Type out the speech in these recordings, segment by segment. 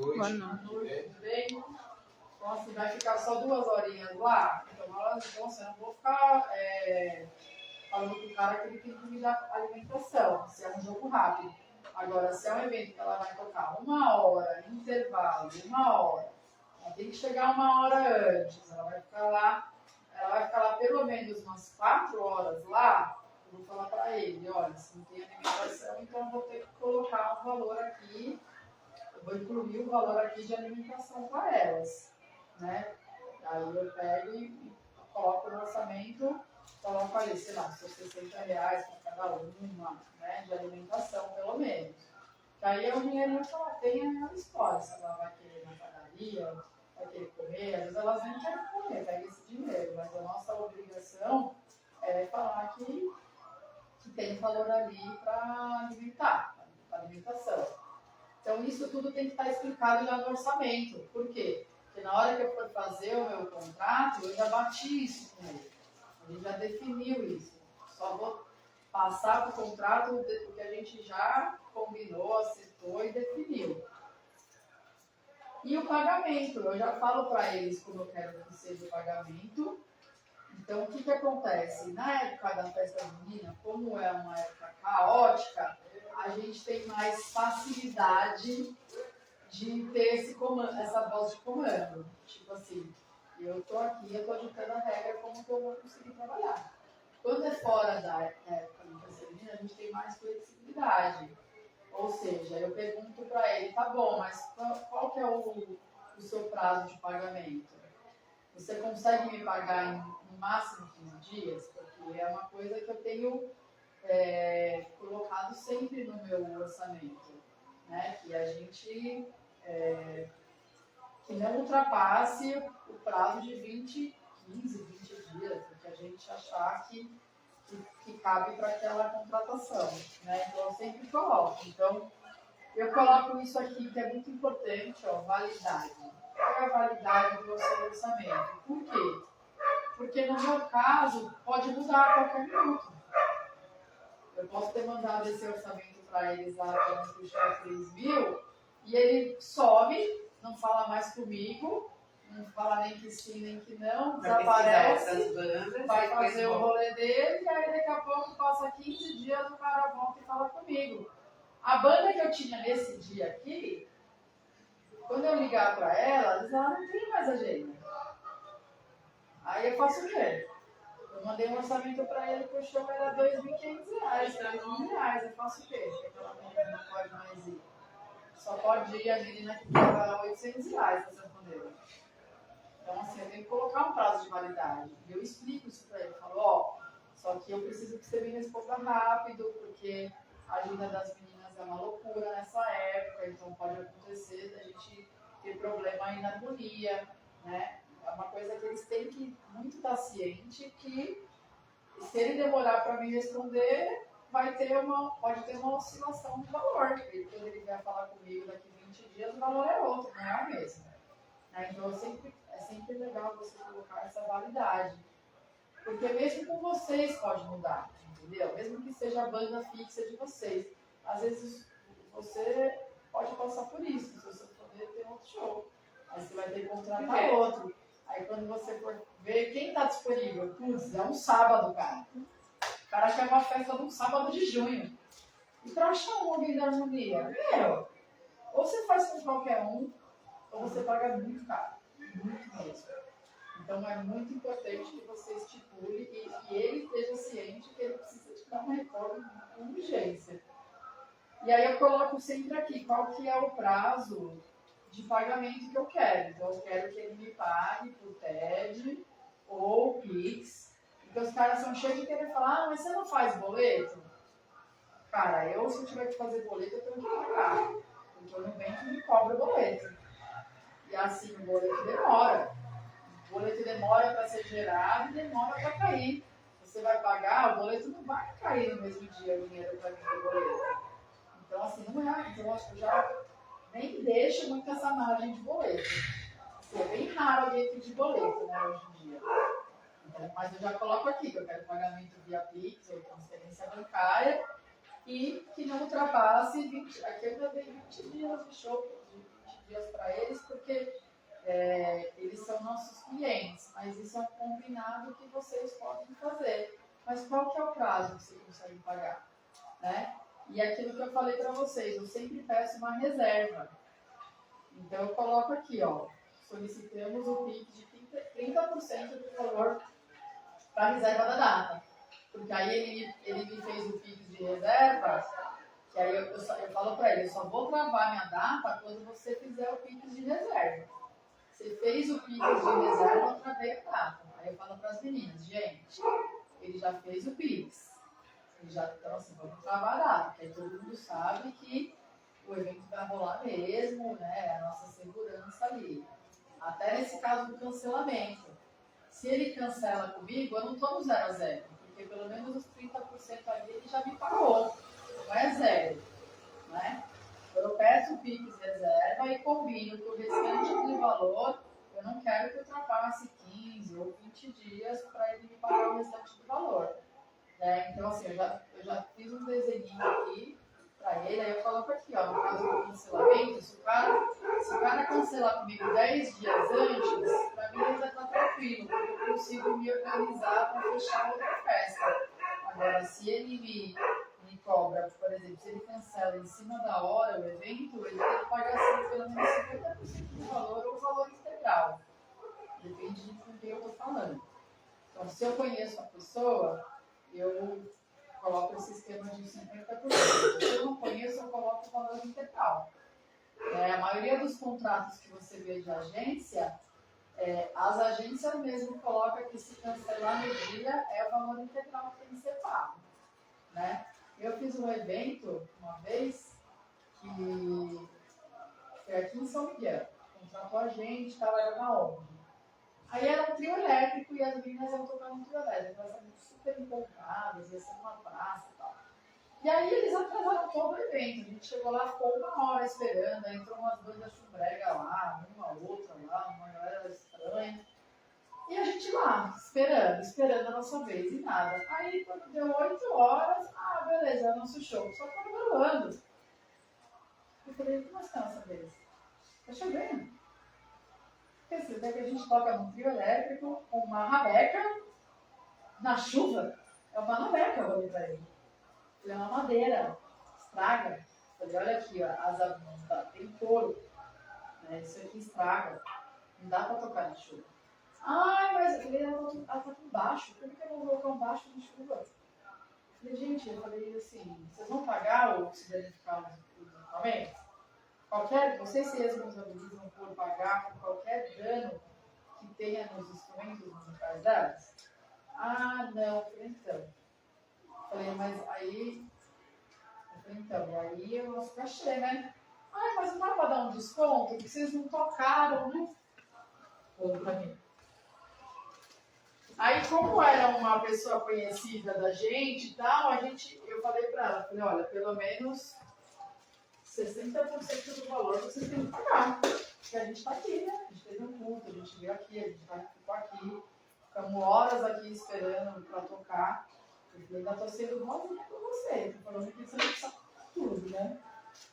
Boa noite, tudo bem? Então, assim, vai ficar só 2 horinhas lá. Então, assim, eu não vou ficar falando com o cara que ele tem que me dar alimentação, se é um jogo rápido. Agora, se é um evento que ela vai tocar 1 hora, intervalo, 1 hora, ela tem que chegar 1 hora antes, ela vai ficar lá pelo menos umas 4 horas lá. Eu vou falar para ele, olha, se não tem alimentação, então eu vou ter que colocar um valor aqui, eu vou incluir o valor aqui de alimentação para elas, né? Aí eu pego e coloco no orçamento, coloco ali, sei lá, seus R$ 60 para cada uma, né, de alimentação, pelo menos. Que aí é o dinheirinho que ela tem, ela escolhe se ela vai querer na padaria, vai querer comer, às vezes elas nem querem comer, pega esse dinheiro, mas a nossa obrigação é falar que tem valor ali para alimentar, para alimentação. Então, isso tudo tem que estar explicado já no orçamento. Por quê? Porque na hora que eu for fazer o meu contrato, eu já bati isso com ele. Ele já definiu isso. Só vou passar para o contrato porque a gente já combinou, acertou e definiu. E o pagamento, eu já falo para eles como eu quero que seja o pagamento. Então, o que acontece? Na época da festa junina, como é uma época caótica, a gente tem mais facilidade de ter esse comando, essa voz de comando. Tipo assim, eu tô aqui, eu tô ditando a regra como que eu vou conseguir trabalhar. Quando é fora da época da festa junina, a gente tem mais flexibilidade. Ou seja, eu pergunto para ele, tá bom, mas qual que é o seu prazo de pagamento? Você consegue me pagar em no máximo 15 dias? Porque é uma coisa que eu tenho colocado sempre no meu orçamento, né? Que a gente que não ultrapasse o prazo de 15, 20 dias, porque a gente achar que cabe para aquela contratação, né? Então eu sempre coloco. Então eu coloco isso aqui que é muito importante, ó, validade. Qual é a validade do seu orçamento? Por quê? Porque no meu caso pode mudar a qualquer minuto. Eu posso ter mandado esse orçamento para eles lá para puxar 3 mil e ele some, não fala mais comigo, não fala nem que sim, nem que não, desaparece, vai fazer o rolê dele e aí daqui a pouco passa 15 dias o cara volta e fala comigo. A banda que eu tinha nesse dia aqui, quando eu ligar para ela, às vezes ela não tem mais agenda. Aí eu faço o quê? Eu mandei um orçamento para ele que o show era R$2.500, R$3.000. Eu faço o quê? Porque aquela menina não pode mais ir. Só pode ir a menina que paga R$800 na sanfoneira. Então, assim, eu tenho que colocar um prazo de validade. E eu explico isso para ele. Eu falo, ó, só que eu preciso que você me responda rápido, porque a agenda das meninas é uma loucura nessa época, então pode acontecer da gente ter problema aí na harmonia, né? É uma coisa que eles têm que muito estar ciente que se ele demorar para me responder, pode ter uma oscilação de valor. Porque quando ele vier falar comigo daqui 20 dias, o valor é outro, não é o mesmo. Então é sempre legal você colocar essa validade. Porque mesmo com vocês pode mudar, entendeu? Mesmo que seja a banda fixa de vocês. Às vezes você pode passar por isso, se você poder ter outro show. Aí você vai ter que contratar outro. Aí quando você for ver quem está disponível, putz, é um sábado, cara. O cara quer uma festa num sábado de junho. E para achar um alguém da harmonia, ou você faz com qualquer um, ou você paga muito caro. Muito mesmo. Então é muito importante que você estipule e que ele esteja ciente que ele precisa te dar um retorno com urgência. E aí eu coloco sempre aqui qual que é o prazo de pagamento que eu quero. Então eu quero que ele me pague por TED ou Pix. Então os caras são cheios de querer falar, mas você não faz boleto? Cara, se eu tiver que fazer boleto, eu tenho que pagar. Porque o Nubank me cobra o boleto. E assim, o boleto demora. O boleto demora para ser gerado e demora para cair. Você vai pagar, o boleto não vai cair no mesmo dia o dinheiro para vir do boleto. Então, assim, não é. Então, acho que já nem deixo muito essa margem de boleto. Assim, é bem raro alguém pedir boleto, né, hoje em dia. Então, mas eu já coloco aqui que eu quero pagamento via Pix ou transferência bancária e que não ultrapasse 20. Aqui eu já dei 20 dias de show, de dias para eles, porque eles são nossos clientes, mas isso é um combinado que vocês podem fazer. Mas qual que é o prazo que você consegue pagar? Né? E aquilo que eu falei para vocês, eu sempre peço uma reserva. Então eu coloco aqui, ó, solicitamos o PIX de 30% do valor para a reserva da data. Porque aí ele me fez o PIX de reserva, que aí eu falo para ele, eu só vou travar minha data quando você fizer o PIX de reserva. Você fez o PIX de reserva, eu travei a data. Aí eu falo para as meninas, gente, ele já fez o PIX. Então, assim, vamos travar a data, porque aí todo mundo sabe que o evento vai rolar mesmo, né? A nossa segurança ali. Até nesse caso do cancelamento. Se ele cancela comigo, eu não estou no 0 a 0, porque pelo menos os 30% ali ele já me pagou. Não é zero, né? Eu peço o PIX reserva e combino que o restante do valor, eu não quero que ultrapasse 15 ou 20 dias para ele me pagar o restante do valor. Né? Então, assim, eu já fiz um desenho aqui para ele, aí eu coloco aqui, ó, no caso do cancelamento, se o cara cancelar comigo 10 dias antes, para mim ele já está tranquilo, porque eu consigo me organizar para fechar outra festa. Agora, se ele me cobra, por exemplo, se ele cancela em cima da hora o evento, ele tem que pagar assim, pelo menos 50% do valor ou o valor integral. Depende de com quem eu estou falando. Então, se eu conheço a pessoa, eu coloco esse esquema de 50%. Se eu não conheço, eu coloco o valor integral. A maioria dos contratos que você vê de agência, as agências mesmo colocam que se cancelar no dia é o valor integral que tem que ser pago. Né? Eu fiz um evento uma vez que foi aqui em São Miguel. Contratou a gente, estava na ONG. Aí era um trio elétrico e as meninas iam tocar no trio elétrico. Elas estavam super empolgadas, ia ser uma praça e tal. E aí eles atrasaram todo o evento. A gente chegou lá, ficou 1 hora esperando. Aí entrou umas bandas chumbrega lá, uma outra lá, uma galera estranha. E a gente lá, esperando a nossa vez, e nada. Aí quando deu 8 horas, beleza, é o nosso show. Só tava rolando. Eu falei, como assim é a nossa vez? Tá chovendo. Porque você vê que a gente toca num trio elétrico com uma rabeca na chuva. É uma rabeca, eu falei pra ele. É uma madeira, estraga. Eu falei, olha aqui, ó, asa tem couro. Né? Isso aqui estraga. Não dá pra tocar na chuva. Mas eu falei, ela tá com baixo. Como que eu vou colocar um baixo na chuva? Eu falei, gente, eu falei assim, vocês vão pagar ou se danificar os equipamentos? Vocês se responsabilizam por pagar por qualquer dano que tenha nos instrumentos musicais delas? Não. Eu falei, então. Mas aí... Eu falei, então, e aí eu nosso cachê, né? Mas não dá pra dar um desconto? Porque vocês não tocaram, né? Falou pra mim. Aí, como era uma pessoa conhecida da gente e tal, eu falei pra ela, olha, pelo menos 60% do valor vocês têm que pagar. Porque a gente tá aqui, né? A gente teve um culto, a gente veio aqui, a gente ficou aqui. Ficamos horas aqui esperando pra tocar. Eu ainda tô sendo bonzinha com você. Tô falando que você não precisa tudo, né?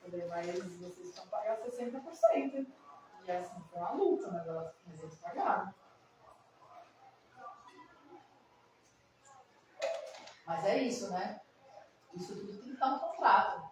Eu falei, mas vocês precisam pagar 60%. E assim, foi uma luta, mas eles pagaram. Mas é isso, né? Isso tudo tem que estar no contrato.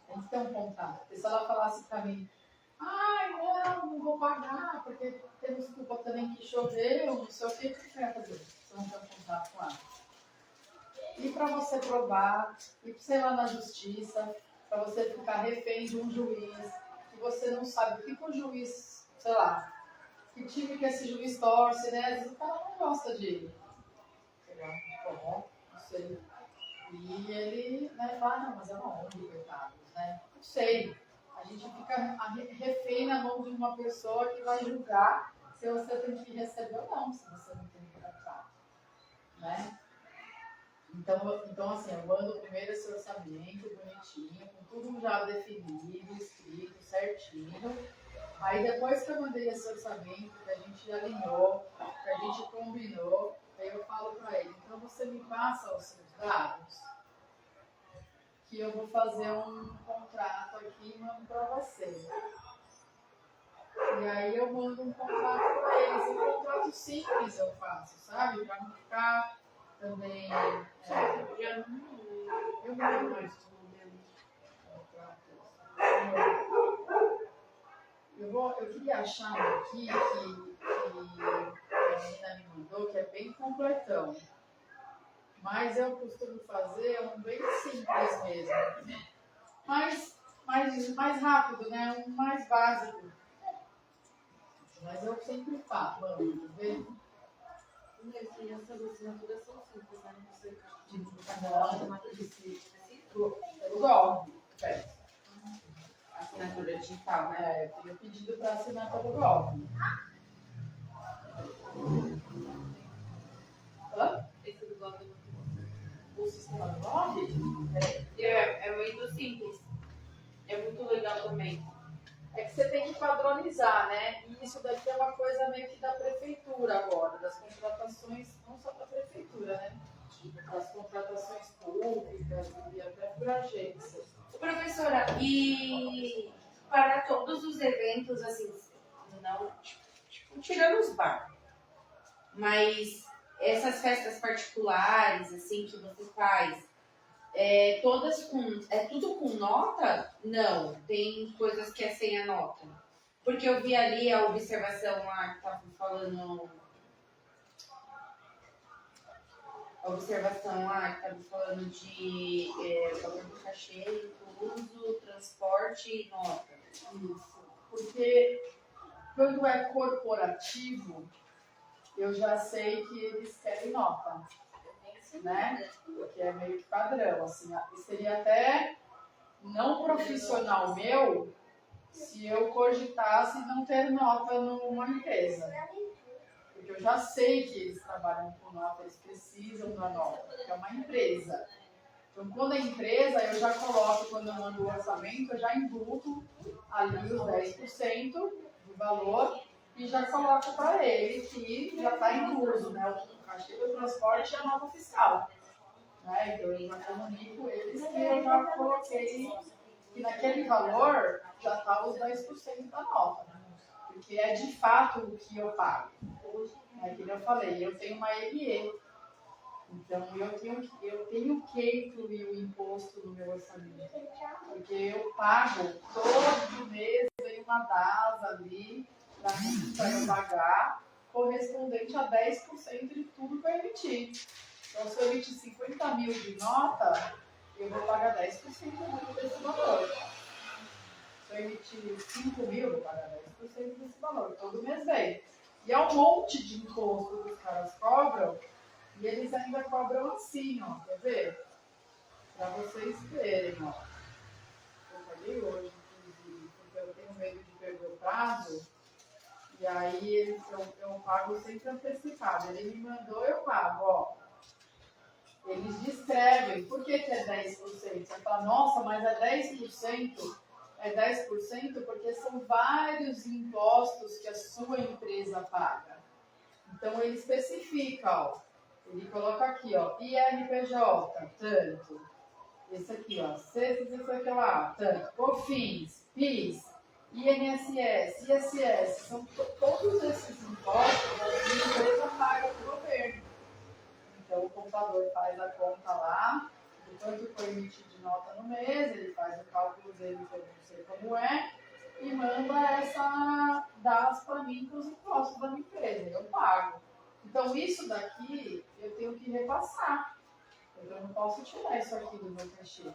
Tem que ter um contrato. Porque se ela falasse pra mim, não vou pagar, porque temos culpa também que choveu, não sei o que você vai fazer? Você não tem um contrato com ela. E para você provar, e para você ir lá na justiça, para você ficar refém de um juiz, que você não sabe o que o juiz, sei lá, que time que esse juiz torce, né? Às vezes o cara não gosta de, sei lá, forró, não sei. E ele, né, fala, não, mas é uma ONG, coitados, né? Não sei. A gente fica refém na mão de uma pessoa que vai julgar se você tem que receber ou não, se você não tem contrato, né? Então, assim, eu mando primeiro esse orçamento bonitinho, com tudo já definido, escrito, certinho. Aí depois que eu mandei esse orçamento, que a gente alinhou, que a gente combinou, aí eu falo para ele, então você me passa os seus dados, que eu vou fazer um contrato aqui e mando para você. E aí eu mando um contrato para eles. Um contrato simples eu faço, sabe? Para não ficar também. Eu não mais eu queria achar um aqui que a menina me mandou, que é bem completão. Mas eu costumo fazer um bem simples mesmo. Mais rápido, né? Um mais básico. Mas eu sempre faço, vamos ver. Essas assinaturas são simples, né? Não sei o golpe. Assinatura digital, né? Eu tenho pedido para assinar pelo golpe. Esse do golpe é muito bom. O sistema do golpe? É muito simples. É muito legal também. É que você tem que padronizar, né? E isso daqui é uma coisa meio que da prefeitura agora, das contratações, não só da prefeitura, né? Das contratações públicas e até por agências. Professora, e para todos os eventos, assim, não, tipo, tirando os bar, mas essas festas particulares, assim, que você faz, todas tudo com nota? Não, tem coisas que é sem a nota. Porque eu vi ali a observação lá que estava falando. A observação lá que estava falando de valor do cachê, uso, transporte e nota. Isso. Porque quando é corporativo, eu já sei que eles querem nota. Né? Porque é meio que padrão, assim, seria até não profissional meu se eu cogitasse não ter nota numa empresa. Porque eu já sei que eles trabalham com nota, eles precisam da nota, porque é uma empresa. Então, quando é empresa, eu já coloco, quando eu mando o orçamento, eu já imputo ali os 10% do valor e já coloco para ele que já está incluso, né? O cachê do transporte e a nota fiscal. Né? Então, eu já comunico eles que eu já coloquei que naquele valor já está os 10% da nota. Né? Porque é de fato o que eu pago. É que eu falei, eu tenho uma EBE. Então, eu tenho que incluir o imposto no meu orçamento. Porque eu pago todo mês, vem uma DAS ali para eu pagar, correspondente a 10% de tudo que eu emitir. Então, se eu emitir 50 mil de nota, eu vou pagar 10% desse valor. Se eu emitir 5 mil, eu vou pagar 10% desse valor. Todo mês vem. E é um monte de imposto que os caras cobram, e eles ainda cobram assim, ó. Quer ver? Para vocês verem, ó. Eu paguei hoje, inclusive, porque eu tenho medo de perder o prazo. E aí eu pago sempre antecipado. Ele me mandou, eu pago, ó. Eles descrevem. Por que é 10%? Você fala, nossa, mas é 10%? É 10% porque são vários impostos que a sua empresa paga. Então, ele especifica, ó. Ele coloca aqui, ó, IRPJ, tanto. Esse aqui, ó, CCCLA, tanto. COFINS, PIS, INSS, ISS. São todos esses impostos que a empresa paga para o governo. Então, o contador faz a conta lá, do quanto foi emitido de nota no mês, ele faz o cálculo dele, que eu não sei como é, e manda essa DAS para mim com os impostos da minha empresa. Eu pago. Então, isso daqui eu tenho que repassar. Eu não posso tirar isso aqui do meu cachê.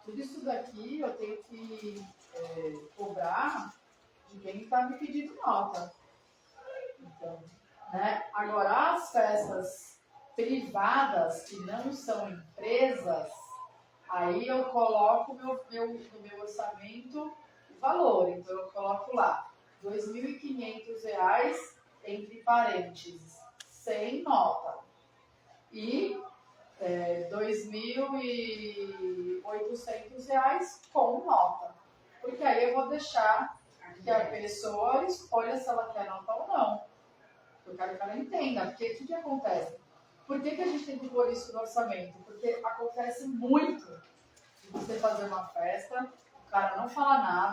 Tudo isso daqui eu tenho que cobrar de quem está me pedindo nota. Então, né? Agora, as festas privadas que não são empresas, aí eu coloco no meu orçamento o valor. Então, eu coloco lá R$ 2.500, entre parênteses, sem nota. E R$ 2.800 com nota. Porque aí eu vou deixar que a pessoa escolha se ela quer nota ou não. Eu quero que ela entenda. Porque o que acontece? Por que a gente tem que pôr isso no orçamento? Porque acontece muito de você fazer uma festa, o cara não fala nada,